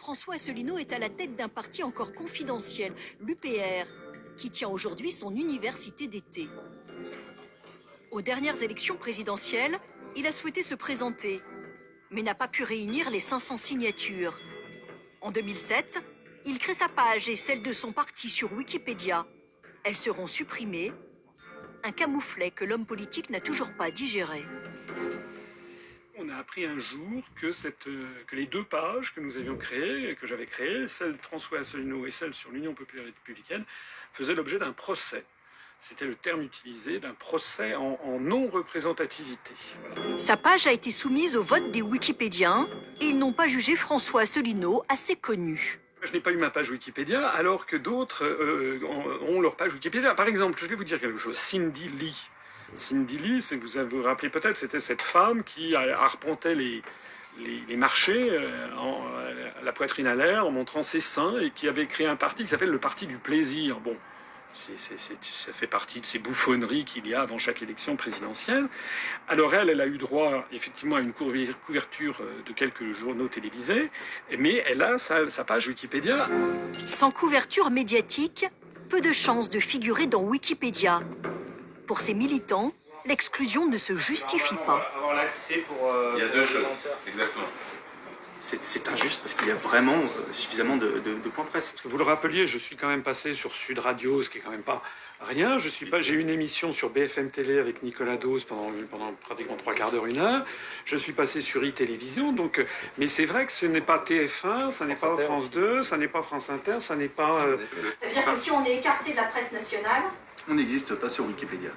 François Asselineau est à la tête d'un parti encore confidentiel, l'UPR, qui tient aujourd'hui son université d'été. Aux dernières élections présidentielles, il a souhaité se présenter, mais n'a pas pu réunir les 500 signatures. En 2007, il crée sa page et celle de son parti sur Wikipédia. Elles seront supprimées, un camouflet que l'homme politique n'a toujours pas digéré. On a appris un jour que les deux pages que nous avions créées, que j'avais créées, celle de François Asselineau et celle sur l'Union populaire républicaine, faisaient l'objet d'un procès. C'était le terme utilisé, d'un procès en non-représentativité. Voilà. Sa page a été soumise au vote des Wikipédiens et ils n'ont pas jugé François Asselineau assez connu. Je n'ai pas eu ma page Wikipédia alors que d'autres ont leur page Wikipédia. Par exemple, je vais vous dire quelque chose, Cindy Lee. Cindy Lee, vous vous rappelez peut-être, c'était cette femme qui arpentait les marchés la poitrine à l'air en montrant ses seins et qui avait créé un parti qui s'appelle le Parti du plaisir. Bon, ça fait partie de ces bouffonneries qu'il y a avant chaque élection présidentielle. Alors elle a eu droit effectivement à une couverture de quelques journaux télévisés, mais elle a sa page Wikipédia. Sans couverture médiatique, peu de chances de figurer dans Wikipédia. Pour ces militants, l'exclusion ne se justifie pas. Avoir l'accès pour il y a deux choses, exactement. C'est injuste parce qu'il y a vraiment suffisamment de points presse. Vous le rappeliez, je suis quand même passé sur Sud Radio, ce qui est quand même pas rien. J'ai eu une émission sur BFM Télé avec Nicolas Dose pendant pratiquement 3/4 d'heure, 1 heure. Je suis passé sur iTélévision, donc. Mais c'est vrai que ce n'est pas TF1, ça n'est pas France 2, ça n'est pas France Inter, ça n'est pas. Ça veut dire que si on est écarté de la presse nationale, On n'existe pas sur Wikipédia.